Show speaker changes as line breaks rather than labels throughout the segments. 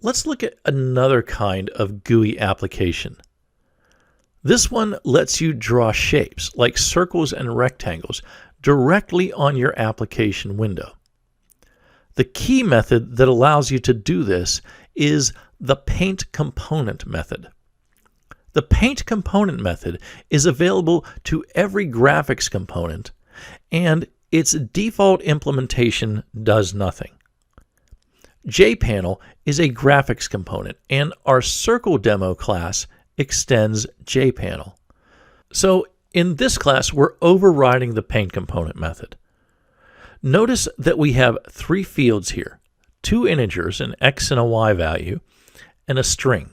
Let's look at another kind of GUI application. This one lets you draw shapes like circles and rectangles directly on your application window. The key method that allows you to do this is the Paint Component method. The Paint Component method is available to every graphics component, and its default implementation does nothing. JPanel is a graphics component, and our CircleDemo class extends JPanel. So in this class, we're overriding the Paint Component method. Notice that we have three fields here, two integers, an x and a y value, and a string.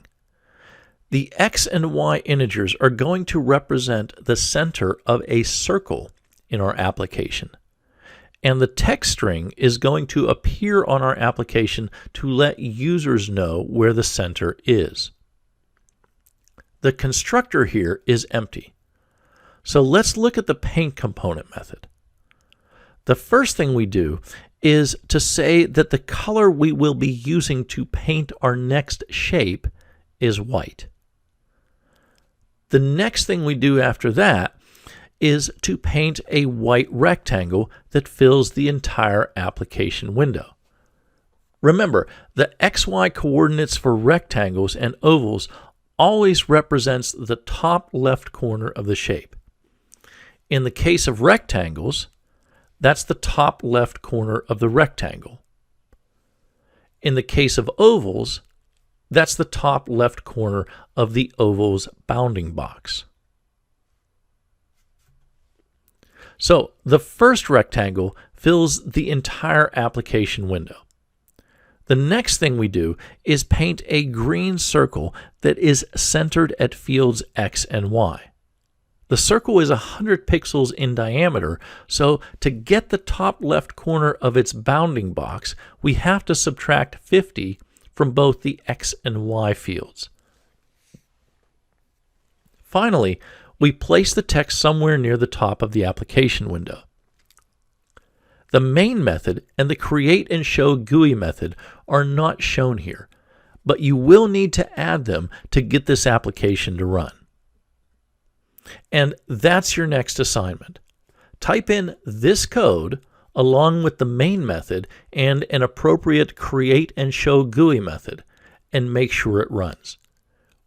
The x and y integers are going to represent the center of a circle in our application. And the text string is going to appear on our application to let users know where the center is. The constructor here is empty. So let's look at the Paint Component method. The first thing we do is to say that the color we will be using to paint our next shape is white. The next thing we do after that is to paint a white rectangle that fills the entire application window. Remember, the XY coordinates for rectangles and ovals always represents the top left corner of the shape. In the case of rectangles, that's the top left corner of the rectangle. In the case of ovals, that's the top left corner of the oval's bounding box. So the first rectangle fills the entire application window. The next thing we do is paint a green circle that is centered at fields X and Y. The circle is 100 pixels in diameter, so to get the top left corner of its bounding box, we have to subtract 50 from both the X and Y fields. Finally, we place the text somewhere near the top of the application window. The main method and the create and show GUI method are not shown here, but you will need to add them to get this application to run. And that's your next assignment. Type in this code along with the main method and an appropriate create and show GUI method, and make sure it runs.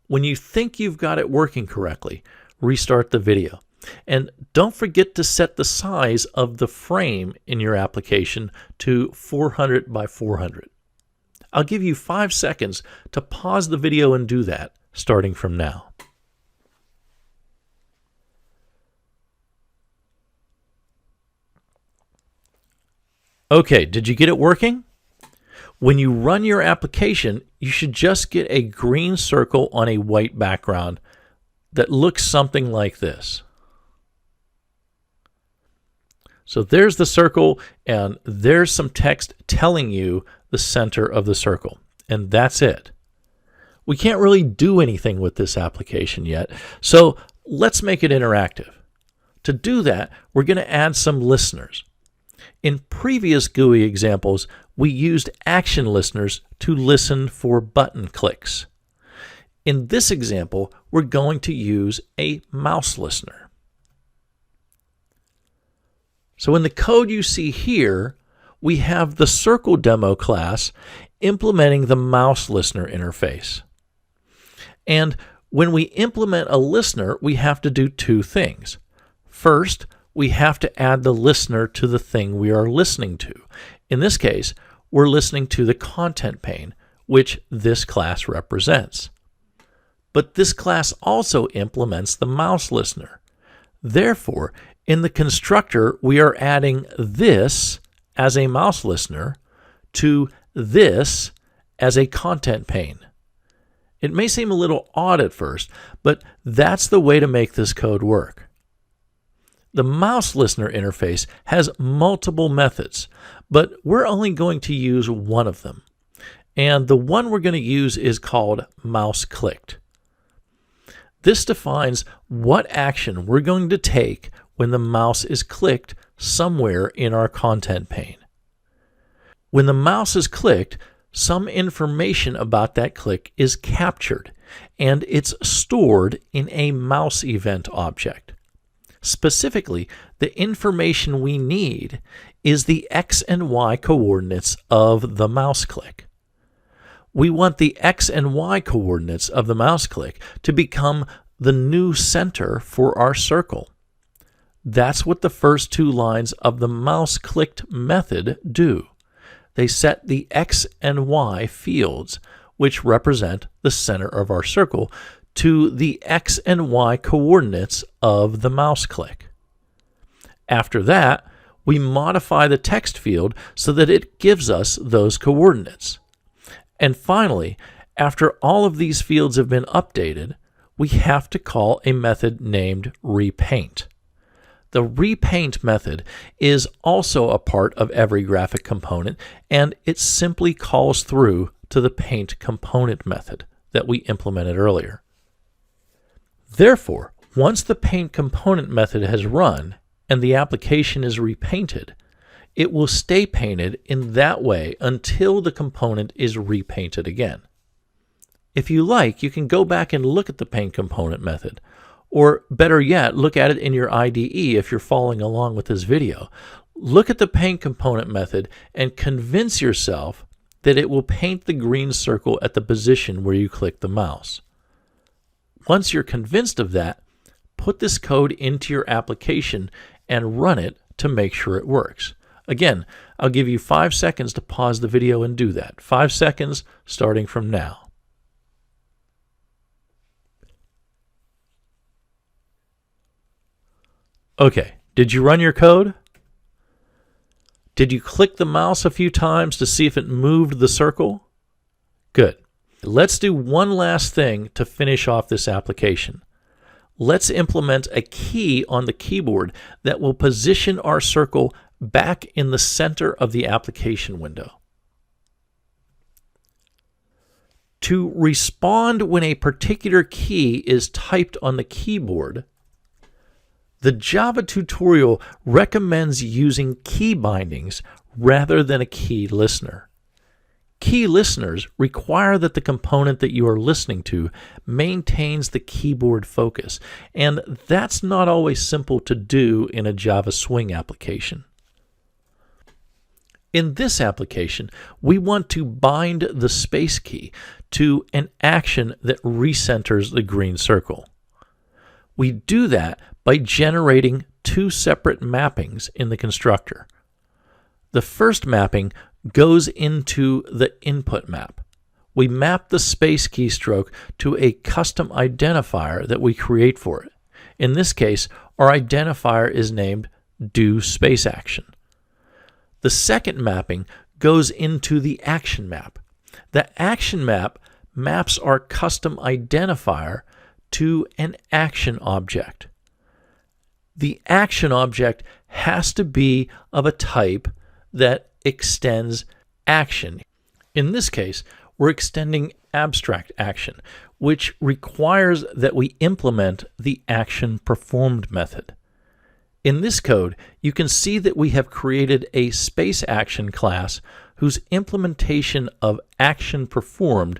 When you think you've got it working correctly, restart the video. And don't forget to set the size of the frame in your application to 400 by 400. I'll give you 5 seconds to pause the video and do that, starting from now. Okay, did you get it working? When you run your application, you should just get a green circle on a white background that looks something like this. So there's the circle, and there's some text telling you the center of the circle, and that's it. We can't really do anything with this application yet, so let's make it interactive. To do that, we're going to add some listeners. In previous GUI examples, we used action listeners to listen for button clicks. In this example, we're going to use a mouse listener. So in the code you see here, we have the CircleDemo class implementing the mouse listener interface. And when we implement a listener, we have to do two things. First, we have to add the listener to the thing we are listening to. In this case, we're listening to the content pane, which this class represents. But this class also implements the mouse listener. Therefore, in the constructor, we are adding this as a mouse listener to this as a content pane. It may seem a little odd at first, but that's the way to make this code work. The mouse listener interface has multiple methods, but we're only going to use one of them. And the one we're going to use is called mouse clicked. This defines what action we're going to take when the mouse is clicked somewhere in our content pane. When the mouse is clicked, some information about that click is captured, and it's stored in a mouse event object. Specifically, the information we need is the X and Y coordinates of the mouse click. We want the X and Y coordinates of the mouse click to become the new center for our circle. That's what the first two lines of the mouse clicked method do. They set the X and Y fields, which represent the center of our circle, to the X and Y coordinates of the mouse click. After that, we modify the text field so that it gives us those coordinates. And finally, after all of these fields have been updated, we have to call a method named repaint. The repaint method is also a part of every graphic component, and it simply calls through to the paint component method that we implemented earlier. Therefore, once the paint component method has run and the application is repainted, it will stay painted in that way until the component is repainted again. If you like, you can go back and look at the paint component method, or better yet, look at it in your IDE if you're following along with this video. Look at the paint component method and convince yourself that it will paint the green circle at the position where you click the mouse. Once you're convinced of that, put this code into your application and run it to make sure it works. Again, I'll give you 5 seconds to pause the video and do that. 5 seconds starting from now. Okay, did you run your code? Did you click the mouse a few times to see if it moved the circle? Good. Let's do one last thing to finish off this application. Let's implement a key on the keyboard that will position our circle back in the center of the application window. To respond when a particular key is typed on the keyboard, the Java tutorial recommends using key bindings rather than a key listener. Key listeners require that the component that you are listening to maintains the keyboard focus, and that's not always simple to do in a Java Swing application. In this application, we want to bind the space key to an action that recenters the green circle. We do that by generating two separate mappings in the constructor. The first mapping goes into the input map. We map the space keystroke to a custom identifier that we create for it. In this case, our identifier is named doSpaceAction. The second mapping goes into the action map. The action map maps our custom identifier to an action object. The action object has to be of a type that extends action. In this case, we're extending abstract action, which requires that we implement the action performed method. In this code, you can see that we have created a space action class whose implementation of action performed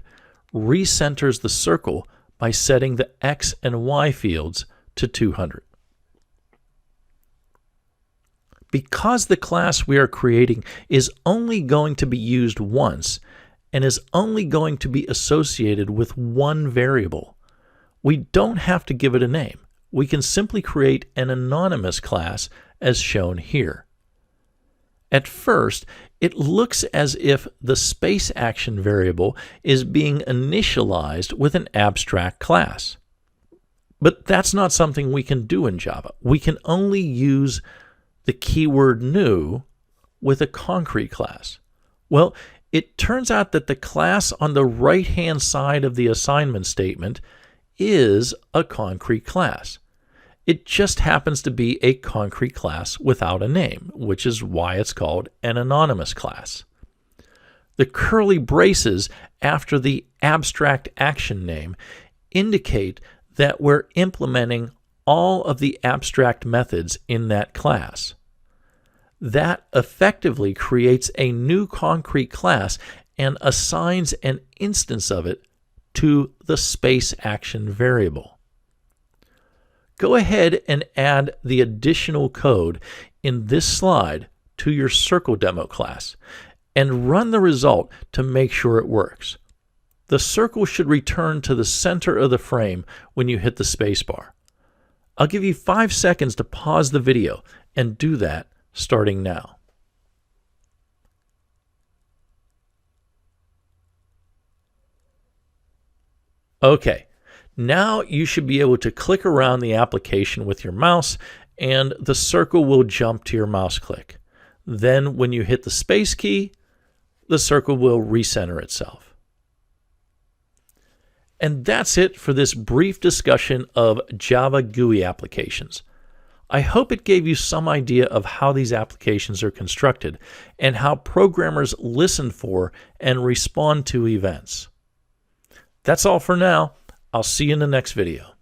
recenters the circle by setting the X and Y fields to 200. Because the class we are creating is only going to be used once and is only going to be associated with one variable, we don't have to give it a name. We can simply create an anonymous class as shown here. At first, it looks as if the space action variable is being initialized with an abstract class. But that's not something we can do in Java. We can only use the keyword new with a concrete class. Well, it turns out that the class on the right-hand side of the assignment statement is a concrete class. It just happens to be a concrete class without a name, which is why it's called an anonymous class. The curly braces after the abstract action name indicate that we're implementing all of the abstract methods in that class. That effectively creates a new concrete class and assigns an instance of it to the space action variable. Go ahead and add the additional code in this slide to your CircleDemo class and run the result to make sure it works. The circle should return to the center of the frame when you hit the spacebar. I'll give you 5 seconds to pause the video and do that starting now. Okay, now you should be able to click around the application with your mouse and the circle will jump to your mouse click. Then when you hit the space key, the circle will recenter itself. And that's it for this brief discussion of Java GUI applications. I hope it gave you some idea of how these applications are constructed and how programmers listen for and respond to events. That's all for now. I'll see you in the next video.